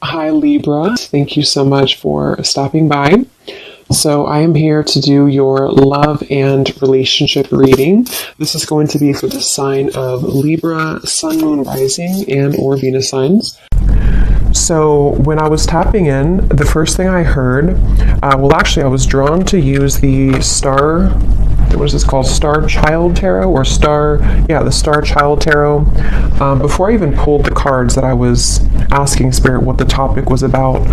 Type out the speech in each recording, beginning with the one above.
Hi Libra, thank you so much for stopping by. So I am here to do your love and relationship reading. This is going to be for the sign of Libra, Sun, Moon, Rising, and or Venus signs. So when I was tapping in, the first thing I heard, I was drawn to use the star, what is this called? Star Child Tarot or the Star Child Tarot. Before I even pulled the cards that I was asking Spirit what the topic was about.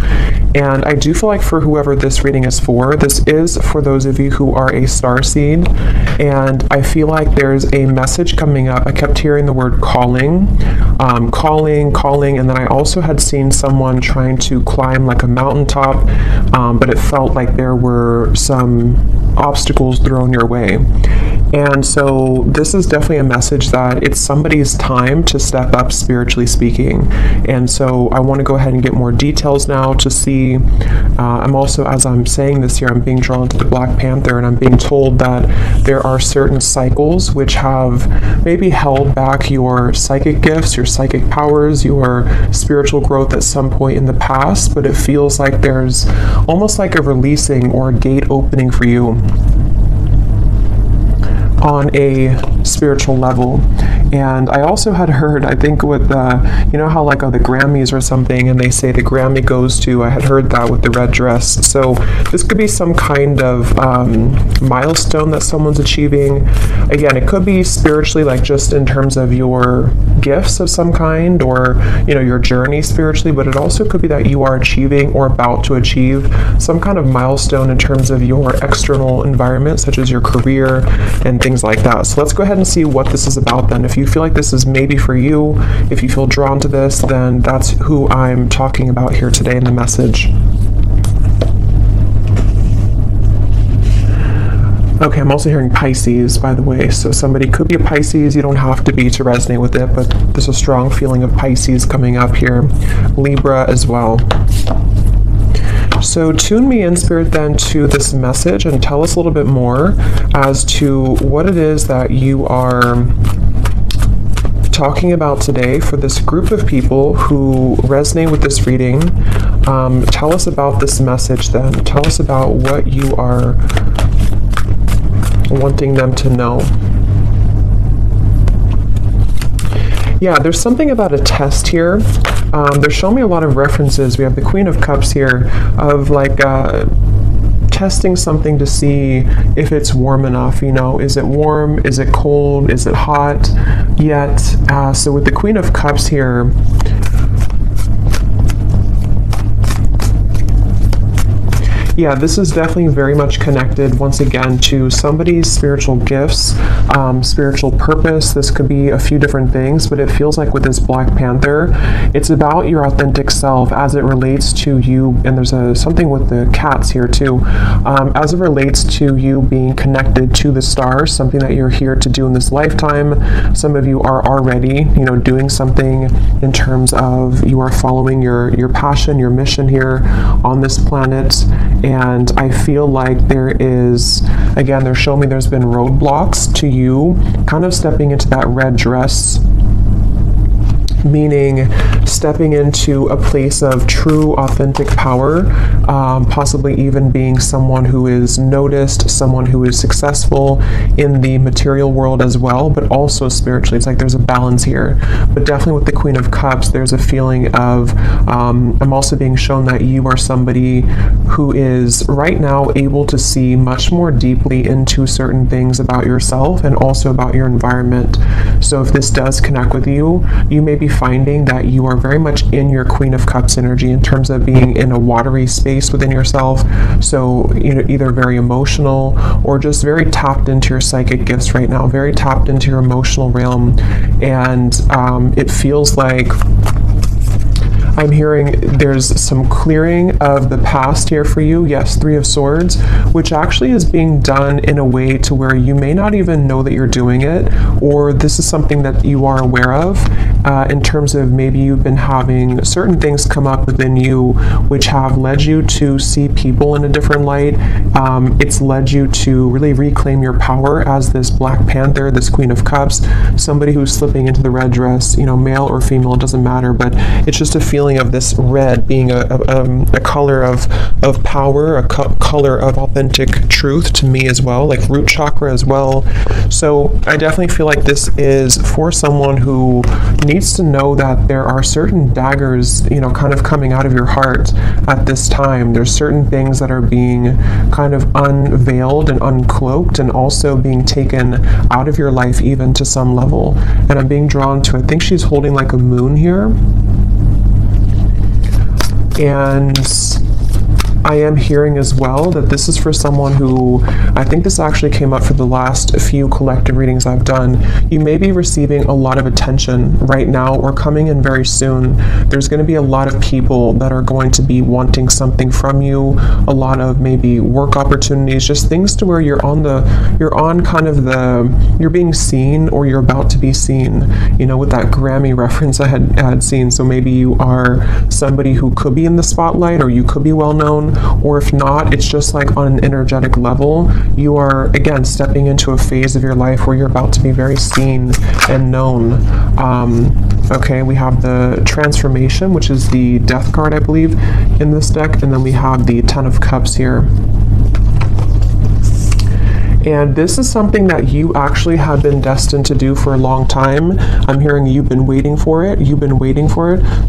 And I do feel like for whoever this reading is for, this is for those of you who are a star seed. And I feel like there's a message coming up. I kept hearing the word calling, calling. And then I also had seen someone trying to climb like a mountaintop, but it felt like there were some obstacles thrown your way. And so this is definitely a message that it's somebody's time to step up, spiritually speaking. And so I want to go ahead and get more details now to see. I'm also, as I'm saying this here, I'm being drawn to the Black Panther, and I'm being told that there are certain cycles which have maybe held back your psychic gifts, your psychic powers, your spiritual growth at some point in the past, but it feels like there's almost like a releasing or a gate opening for you on a spiritual level. And I also had heard, I think with you know how like the Grammys or something, and they say the Grammy goes to, I had heard that with the red dress. So this could be some kind of milestone that someone's achieving. Again, it could be spiritually, like just in terms of your gifts of some kind, or your journey spiritually, but it also could be that you are achieving or about to achieve some kind of milestone in terms of your external environment, such as your career and things like that. So let's go ahead and see what this is about then. If you feel like this is maybe for you, if you feel drawn to this, then that's who I'm talking about here today in the message. Okay, I'm also hearing Pisces, by the way. So somebody could be a Pisces. You don't have to be to resonate with it, but there's a strong feeling of Pisces coming up here. Libra as well. So tune me in, Spirit, then to this message and tell us a little bit more as to what it is that you are talking about today for this group of people who resonate with this reading. Tell us about this message then. Tell us about what you are wanting them to know. Yeah, there's something about a test here. They're showing me a lot of references. We have the Queen of Cups here of like testing something to see if it's warm enough. Is it warm? Is it cold? Is it hot? Yet, so with the Queen of Cups here, yeah, this is definitely very much connected, once again, to somebody's spiritual gifts, spiritual purpose. This could be a few different things, but it feels like with this Black Panther, it's about your authentic self as it relates to you. And there's something with the cats here too, as it relates to you being connected to the stars, something that you're here to do in this lifetime. Some of you are already, doing something in terms of you are following your passion, your mission here on this planet. And I feel like there is, again, they're showing me there's been roadblocks to you kind of stepping into that red dress, meaning stepping into a place of true authentic power, possibly even being someone who is noticed, someone who is successful in the material world as well, but also spiritually. It's like there's a balance here. But definitely with the Queen of Cups, there's a feeling of, I'm also being shown that you are somebody who is right now able to see much more deeply into certain things about yourself and also about your environment. So if this does connect with you, you may be finding that you are very much in your Queen of Cups energy in terms of being in a watery space within yourself. So either very emotional or just very tapped into your psychic gifts right now, very tapped into your emotional realm. And it feels like I'm hearing there's some clearing of the past here for you. Yes, Three of Swords, which actually is being done in a way to where you may not even know that you're doing it, or this is something that you are aware of. in terms of maybe you've been having certain things come up within you which have led you to see people in a different light. It's led you to really reclaim your power as this Black Panther, this Queen of Cups, somebody who's slipping into the red dress, male or female, it doesn't matter, but it's just a feeling of this red being a color of power, a color of authentic truth to me as well, like root chakra as well. So I definitely feel like this is for someone who needs to know that there are certain daggers, kind of coming out of your heart at this time. There's certain things that are being kind of unveiled and uncloaked and also being taken out of your life even to some level. And I'm being drawn to, I think she's holding like a moon here. And I am hearing as well that this is for someone who, I think this actually came up for the last few collective readings I've done. You may be receiving a lot of attention right now or coming in very soon. There's going to be a lot of people that are going to be wanting something from you, a lot of maybe work opportunities, just things to where you're being seen or you're about to be seen, with that Grammy reference I had seen. So maybe you are somebody who could be in the spotlight or you could be well known. Or if not, it's just like on an energetic level, you are again stepping into a phase of your life where you're about to be very seen and known. Okay, we have the Transformation, which is the Death card, I believe, in this deck, and then we have the Ten of Cups here. And this is something that you actually have been destined to do for a long time. I'm hearing you've been waiting for it.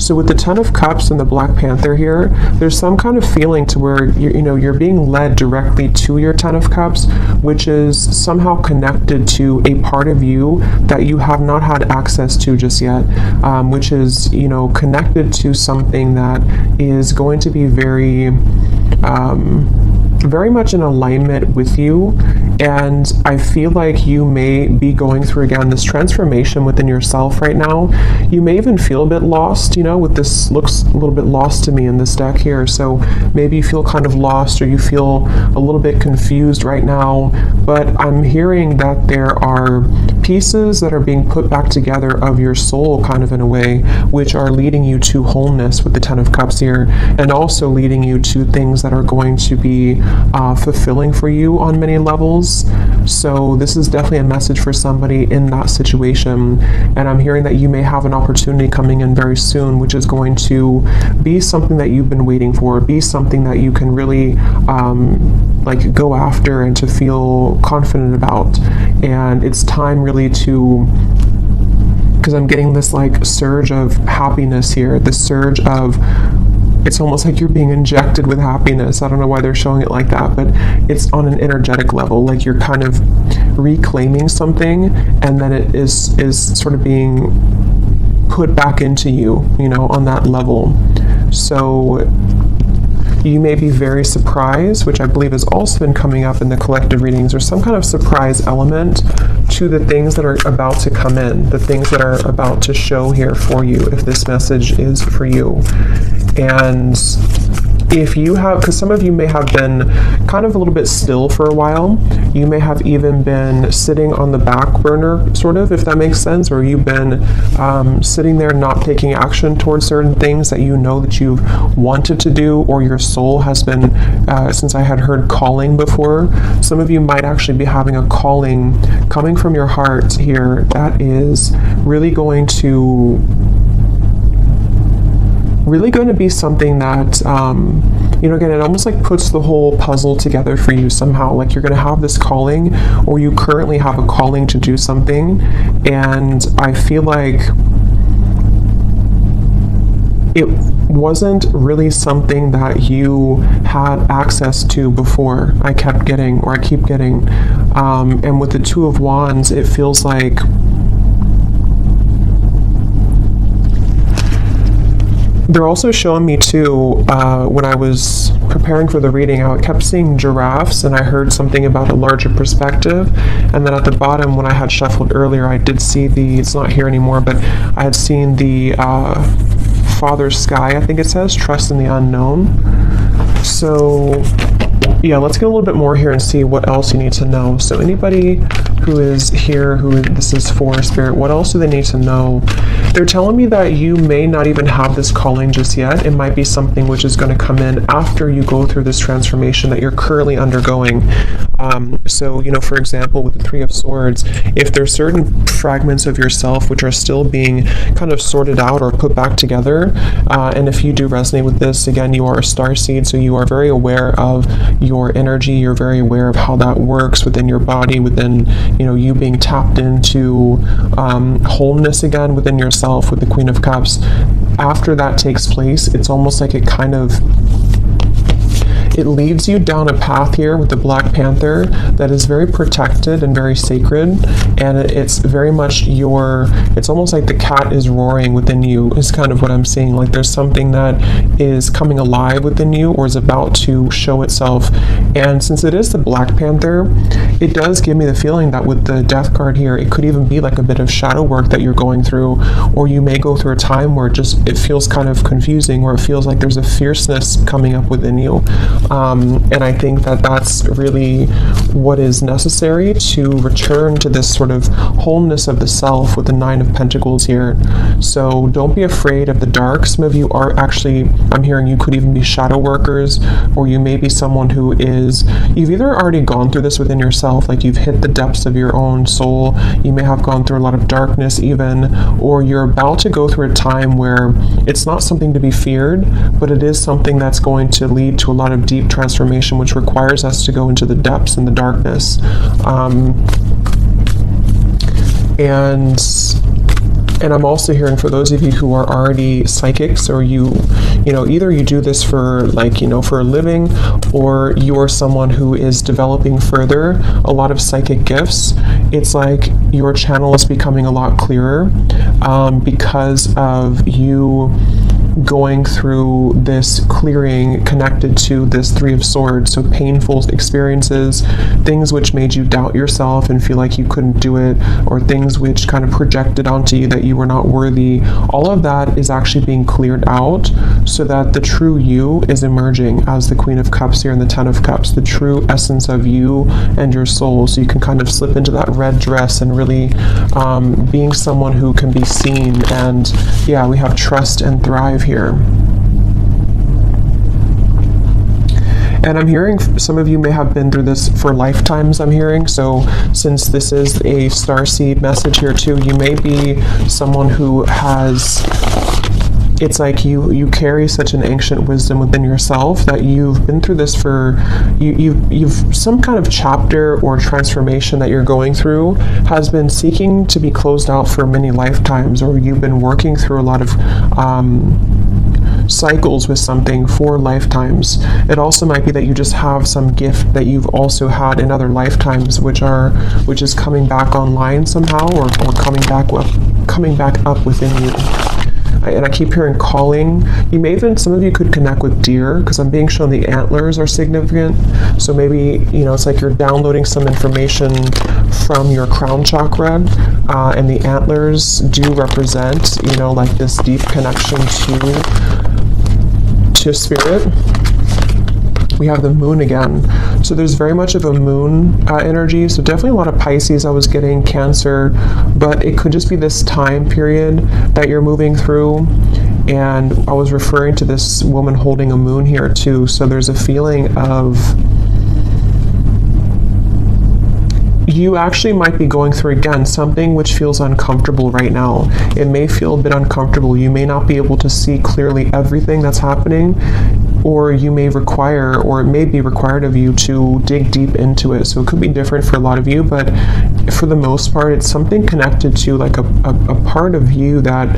So with the Ten of Cups and the Black Panther here, there's some kind of feeling to where you're being led directly to your Ten of Cups, which is somehow connected to a part of you that you have not had access to just yet, which is connected to something that is going to be very much in alignment with you. And I feel like you may be going through, again, this transformation within yourself right now. You may even feel a bit lost, with this looks a little bit lost to me in this deck here. So maybe you feel kind of lost or you feel a little bit confused right now. But I'm hearing that there are pieces that are being put back together of your soul kind of in a way, which are leading you to wholeness with the Ten of Cups here, and also leading you to things that are going to be fulfilling for you on many levels. So this is definitely a message for somebody in that situation. And I'm hearing that you may have an opportunity coming in very soon, which is going to be something that you've been waiting for, be something that you can really go after and to feel confident about. And it's time really to, because I'm getting this surge of happiness here, this surge of, it's almost like you're being injected with happiness. I don't know why they're showing it like that, but it's on an energetic level, like you're kind of reclaiming something and then it is sort of being put back into you, on that level. So you may be very surprised, which I believe has also been coming up in the collective readings, or some kind of surprise element to the things that are about to come in, the things that are about to show here for you, if this message is for you. And if you have, because some of you may have been kind of a little bit still for a while, you may have even been sitting on the back burner, sort of, if that makes sense, or you've been sitting there not taking action towards certain things that that you've wanted to do, or your soul has been, since I had heard calling before, some of you might actually be having a calling coming from your heart here that is really going to be something that, again, it almost puts the whole puzzle together for you somehow. Like you're going to have this calling, or you currently have a calling to do something. And I feel like it wasn't really something that you had access to before. I keep getting. And with the Two of Wands, it feels like they're also showing me too, when I was preparing for the reading, I kept seeing giraffes, and I heard something about a larger perspective. And then at the bottom, when I had shuffled earlier, I did see it's not here anymore, but I had seen the Father Sky, I think it says, trust in the unknown. So yeah, let's get a little bit more here and see what else you need to know. So anybody who is here, who this is for, Spirit? What else do they need to know? They're telling me that you may not even have this calling just yet. It might be something which is going to come in after you go through this transformation that you're currently undergoing. So, for example, with the Three of Swords, if there's certain fragments of yourself which are still being kind of sorted out or put back together, and if you do resonate with this, again, you are a starseed, so you are very aware of your energy, you're very aware of how that works within your body, within, you being tapped into wholeness again within yourself with the Queen of Cups. After that takes place, it's almost like it leads you down a path here with the Black Panther that is very protected and very sacred, and it's very much it's almost like the cat is roaring within you, is kind of what I'm seeing. Like there's something that is coming alive within you or is about to show itself. And since it is the Black Panther, it does give me the feeling that with the Death card here, it could even be like a bit of shadow work that you're going through, or you may go through a time where it feels kind of confusing, or it feels like there's a fierceness coming up within you. And I think that that's really what is necessary to return to this sort of wholeness of the self with the Nine of Pentacles here. So don't be afraid of the dark. Some of you are actually, I'm hearing you could even be shadow workers, or you may be someone who you've either already gone through this within yourself, like you've hit the depths of your own soul, you may have gone through a lot of darkness even, or you're about to go through a time where it's not something to be feared, but it is something that's going to lead to a lot of deep transformation, which requires us to go into the depths and the darkness. And I'm also hearing for those of you who are already psychics, or either you do this for for a living, or you are someone who is developing further a lot of psychic gifts, it's like your channel is becoming a lot clearer because of you going through this clearing connected to this Three of Swords. So painful experiences, things which made you doubt yourself and feel like you couldn't do it, or things which kind of projected onto you that you were not worthy, all of that is actually being cleared out so that the true you is emerging as the Queen of Cups here and the Ten of Cups, the true essence of you and your soul. So you can kind of slip into that red dress and really being someone who can be seen. And yeah, we have trust and thrive here. And I'm hearing some of you may have been through this for lifetimes, I'm hearing. So since this is a starseed message here too, you may be someone who it's like you carry such an ancient wisdom within yourself that you've been through this you've some kind of chapter or transformation that you're going through has been seeking to be closed out for many lifetimes, or you've been working through a lot of cycles with something for lifetimes. It also might be that you just have some gift that you've also had in other lifetimes, which is coming back online somehow, or coming back up within you. And I keep hearing calling. You may even, some of you could connect with deer, because I'm being shown the antlers are significant. So maybe, it's like you're downloading some information from your crown chakra, and the antlers do represent, like this deep connection to spirit. We have the moon again. So there's very much of a moon energy. So definitely a lot of Pisces I was getting, Cancer, but it could just be this time period that you're moving through. And I was referring to this woman holding a moon here too. So there's a feeling of you actually might be going through, again, something which feels uncomfortable right now. It may feel a bit uncomfortable. You may not be able to see clearly everything that's happening, or you may require, or it may be required of you to dig deep into it. So it could be different for a lot of you, but for the most part, it's something connected to like a part of you that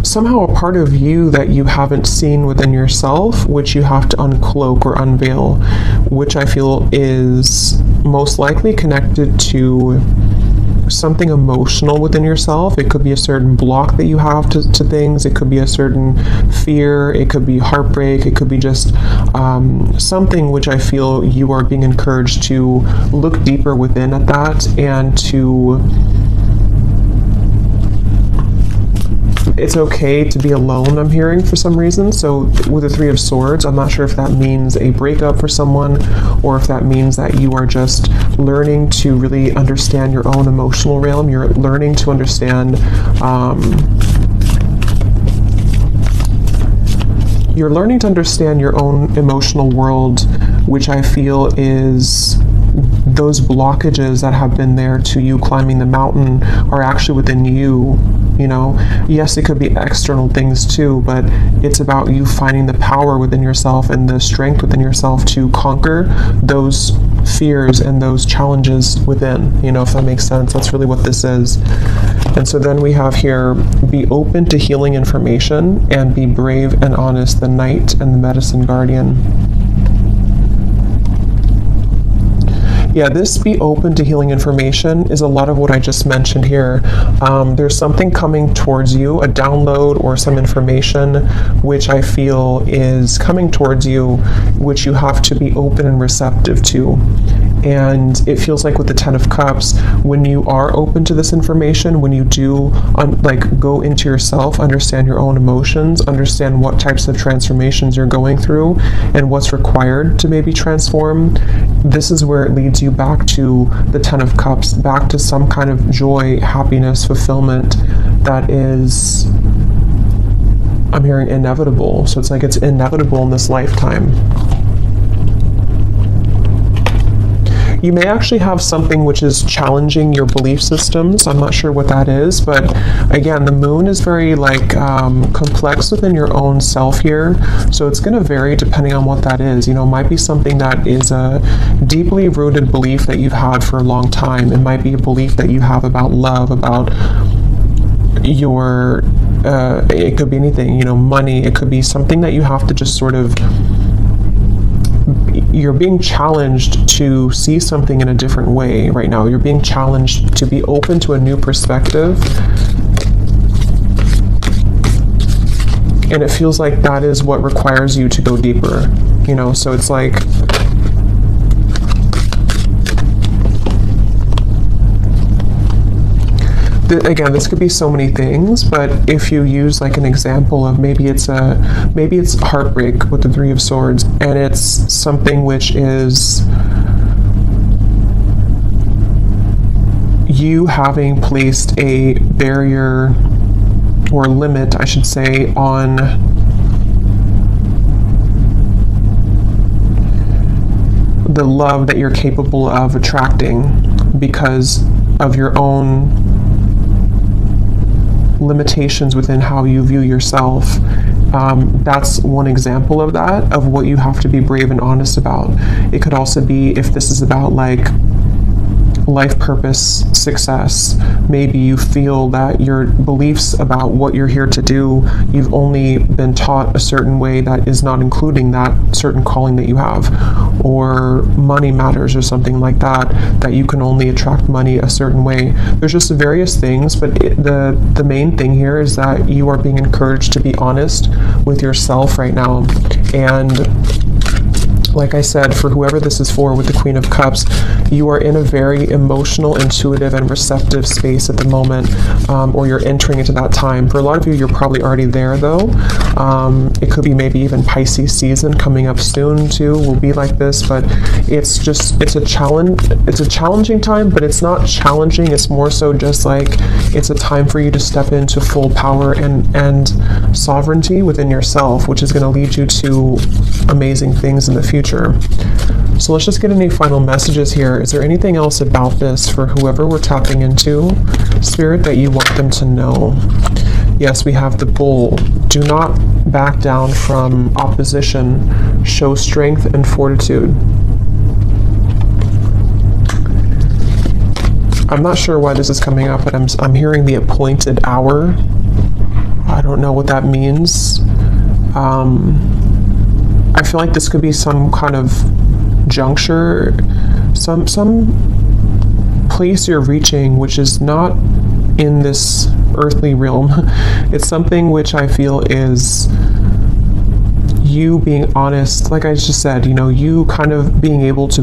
somehow a part of you that you haven't seen within yourself, which you have to uncloak or unveil, which I feel is most likely connected to something emotional within yourself. It could be a certain block that you have to things. It could be a certain fear. It could be heartbreak. It could be just something which I feel you are being encouraged to look deeper within at that, and to it's okay to be alone, I'm hearing, for some reason. So with the Three of Swords, I'm not sure if that means a breakup for someone, or if that means that you are just learning to really understand your own emotional realm. You're learning to understand your own emotional world, which I feel is those blockages that have been there to you climbing the mountain are actually within you. You know, yes, it could be external things too, but it's about you finding the power within yourself and the strength within yourself to conquer those fears and those challenges within, you know, if that makes sense. That's really what this is. And so then we have here, be open to healing information and be brave and honest, the Knight and the Medicine Guardian. Yeah, this be open to healing information is a lot of what I just mentioned here. There's something coming towards you, a download or some information which I feel is coming towards you, which you have to be open and receptive to. And it feels like with the Ten of Cups, when you are open to this information, when you do go into yourself, understand your own emotions, understand what types of transformations you're going through and what's required to maybe transform, this is where it leads you back to the Ten of Cups, back to some kind of joy, happiness, fulfillment that is, I'm hearing, inevitable. So it's like it's inevitable in this lifetime. You may actually have something which is challenging your belief systems. I'm not sure what that is, but again, the moon is very complex within your own self here. So it's going to vary depending on what that is. You know, it might be something that is a deeply rooted belief that you've had for a long time. It might be a belief that you have about love, about your, it could be anything, you know, money. It could be something that you have to just sort of, you're being challenged to see something in a different way right now. You're being challenged to be open to a new perspective. And it feels like that is what requires you to go deeper, you know? So it's like, again, this could be so many things, but if you use like an example of maybe it's heartbreak with the Three of Swords, and it's something which is you having placed a barrier or limit, I should say, on the love that you're capable of attracting because of your own limitations within how you view yourself. That's one example of that, of what you have to be brave and honest about. It could also be if this is about like life purpose, success. Maybe you feel that your beliefs about what you're here to do, you've only been taught a certain way that is not including that certain calling that you have, or money matters or something like that, that you can only attract money a certain way. There's just various things, but the main thing here is that you are being encouraged to be honest with yourself right now. And like I said, for whoever this is for with the Queen of Cups, you are in a very emotional, intuitive, and receptive space at the moment, or you're entering into that time. For a lot of you, you're probably already there though. It could be maybe even Pisces season coming up soon too, will be like this, but it's a challenging time, but it's not challenging. It's more so just like, it's a time for you to step into full power and sovereignty within yourself, which is going to lead you to amazing things in the future. So let's just get any final messages here. Is there anything else about this for whoever we're tapping into, Spirit, that you want them to know? Yes, we have the Bull. Do not back down from opposition. Show strength and fortitude. I'm not sure why this is coming up, but I'm hearing the appointed hour. I don't know what that means. I feel like this could be some kind of juncture, some place you're reaching which is not in this earthly realm. It's something which I feel is you being honest, like I just said, you know, you kind of being able to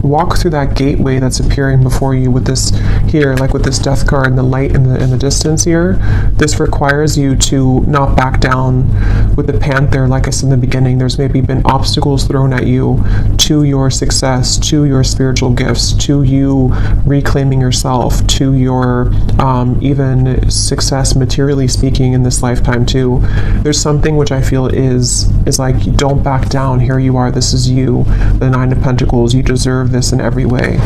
walk through that gateway that's appearing before you with this here, like with this death card and the light in the distance here. This requires you to not back down. With the Panther, like I said in the beginning, there's maybe been obstacles thrown at you to your success, to your spiritual gifts, to you reclaiming yourself, to your even success materially speaking in this lifetime too. There's something which I feel is like, don't back down. Here you are. This is you, the Nine of Pentacles. You deserve this in every way.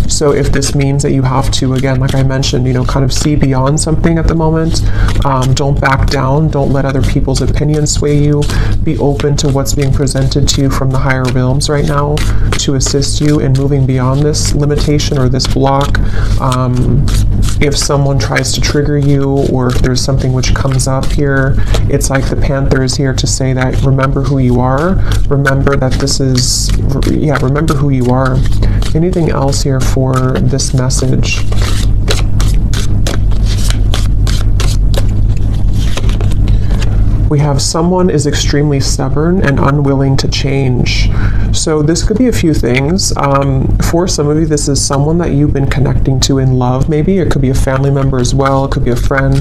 So if this means that you have to, again, like I mentioned, you know, kind of see beyond something at the moment, don't back down. Don't let other people's opinions sway you. Be open to what's being presented to you from the higher realms right now to assist you in moving beyond this limitation or this block. If someone tries to trigger you, or if there's something which comes up here, it's like the Panther is here to say that remember who you are. Remember that this is, yeah, remember who you are. Anything else here for this message? We have someone is extremely stubborn and unwilling to change. So this could be a few things. For some of you, this is someone that you've been connecting to in love, maybe. It could be a family member as well. It could be a friend.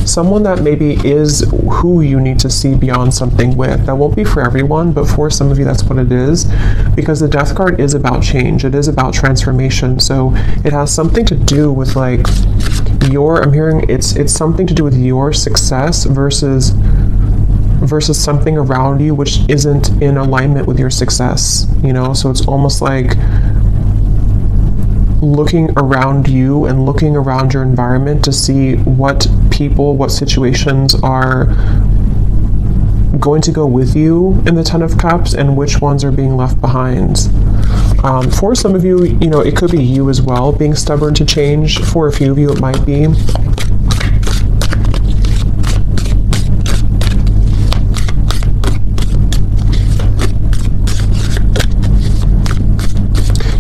Someone that maybe is who you need to see beyond something with. That won't be for everyone, but for some of you, that's what it is. Because the Death card is about change. It is about transformation. So it has something to do with like I'm hearing it's something to do with your success versus something around you which isn't in alignment with your success, you know? So it's almost like looking around you and looking around your environment to see what people, what situations are going to go with you in the Ten of Cups and which ones are being left behind. For some of you, you know, it could be you as well being stubborn to change. For a few of you, it might be.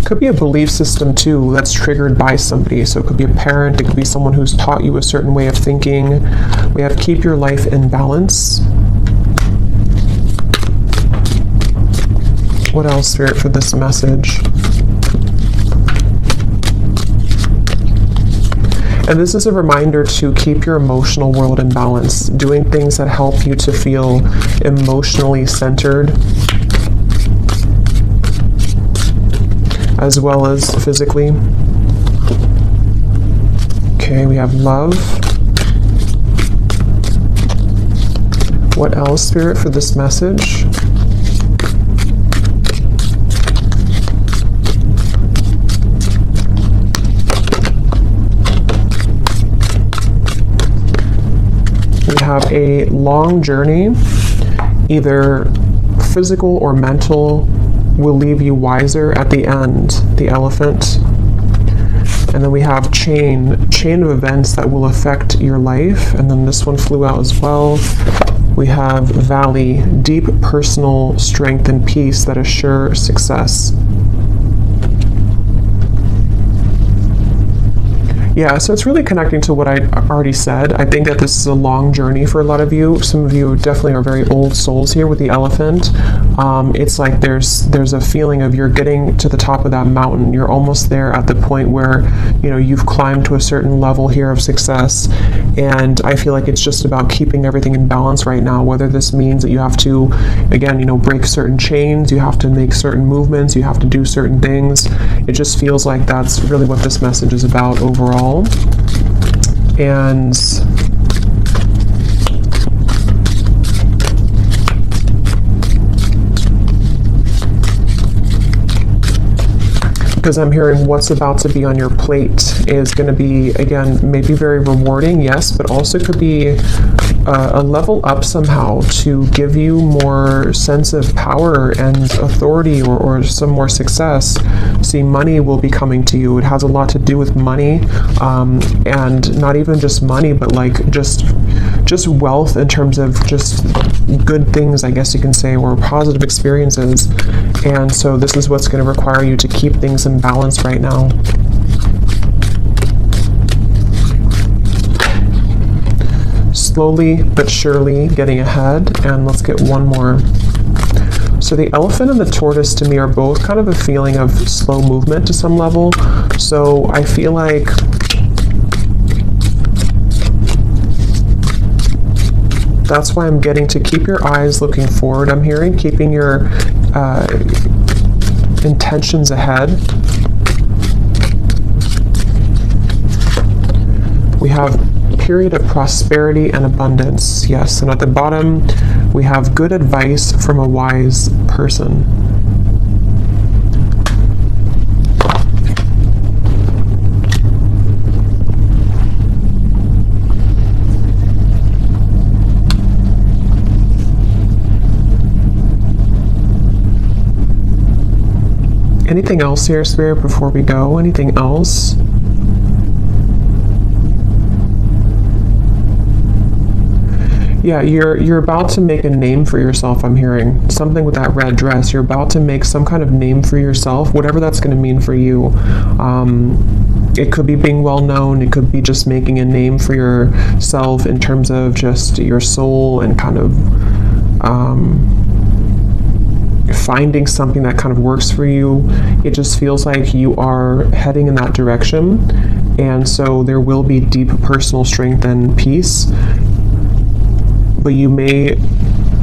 Could be a belief system too that's triggered by somebody. So it could be a parent, it could be someone who's taught you a certain way of thinking. We have keep your life in balance. What else, Spirit, for this message? And this is a reminder to keep your emotional world in balance, doing things that help you to feel emotionally centered, as well as physically. Okay, we have love. What else, Spirit, for this message? We have a long journey, either physical or mental, will leave you wiser at the end, the Elephant. And then we have chain of events that will affect your life. And then this one flew out as well. We have Valley, deep personal strength and peace that assure success. Yeah, so it's really connecting to what I already said. I think that this is a long journey for a lot of you. Some of you definitely are very old souls here with the Elephant. It's like there's a feeling of you're getting to the top of that mountain. You're almost there at the point where, you know, you've climbed to a certain level here of success. And I feel like it's just about keeping everything in balance right now, whether this means that you have to, again, you know, break certain chains, you have to make certain movements, you have to do certain things. It just feels like that's really what this message is about overall. And because I'm hearing what's about to be on your plate is going to be, again, maybe very rewarding, yes, but also could be a level up somehow to give you more sense of power and authority, or some more success. See, money will be coming to you. It has a lot to do with money, and not even just money, but like just wealth in terms of just good things, I guess you can say, or positive experiences. And so this is what's going to require you to keep things in balance right now. slowly but surely getting ahead. And let's get one more. So the elephant and the tortoise to me are both kind of a feeling of slow movement to some level. So I feel like that's why I'm getting to keep your eyes looking forward. I'm hearing keeping your intentions ahead. We have period of prosperity and abundance. Yes, and at the bottom we have good advice from a wise person. Anything else here, Spirit, before we go? Anything else? Yeah, you're about to make a name for yourself, I'm hearing. Something with that red dress. You're about to make some kind of name for yourself, whatever that's going to mean for you. It could be being well known. It could be just making a name for yourself in terms of just your soul and kind of finding something that kind of works for you. It just feels like you are heading in that direction. And so there will be deep personal strength and peace. But you may,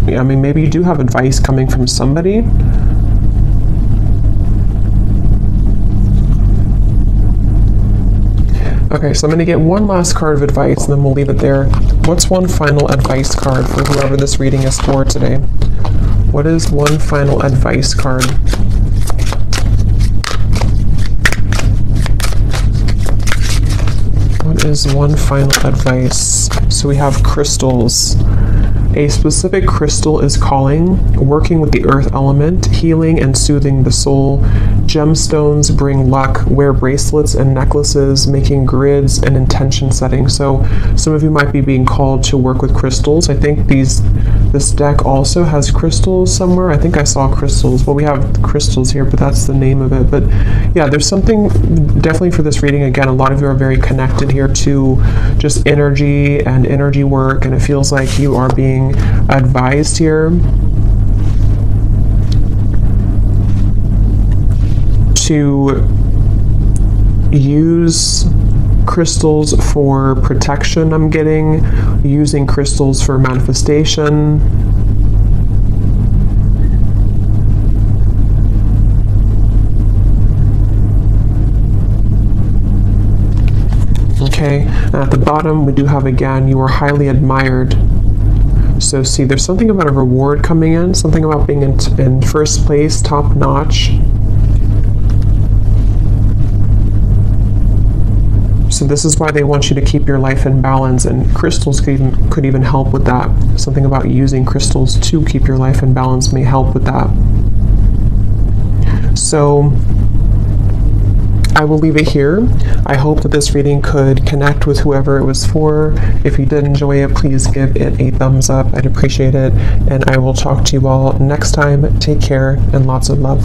I mean, maybe you do have advice coming from somebody. Okay, so I'm going to get one last card of advice and then we'll leave it there. What's one final advice card for whoever this reading is for today? What is one final advice card? What is one final advice? So we have crystals. A specific crystal is calling, working with the earth element, healing and soothing the soul. Gemstones bring luck. Wear bracelets and necklaces, making grids and intention setting. So some of you might be being called to work with crystals. I think this deck also has crystals somewhere. I think I saw crystals. Well, we have crystals here, but that's the name of it. But yeah, there's something definitely for this reading. Again, a lot of you are very connected here to just energy and energy work, and it feels like you are being advised here to use crystals for protection. I'm getting using crystals for manifestation. Okay, and at the bottom we do have again, you are highly admired. So see, there's something about a reward coming in, something about being in first place, top notch. So this is why they want you to keep your life in balance, and crystals could even help with that. Something about using crystals to keep your life in balance may help with that. So I will leave it here. I hope that this reading could connect with whoever it was for. If you did enjoy it, please give it a thumbs up. I'd appreciate it. And I will talk to you all next time. Take care and lots of love.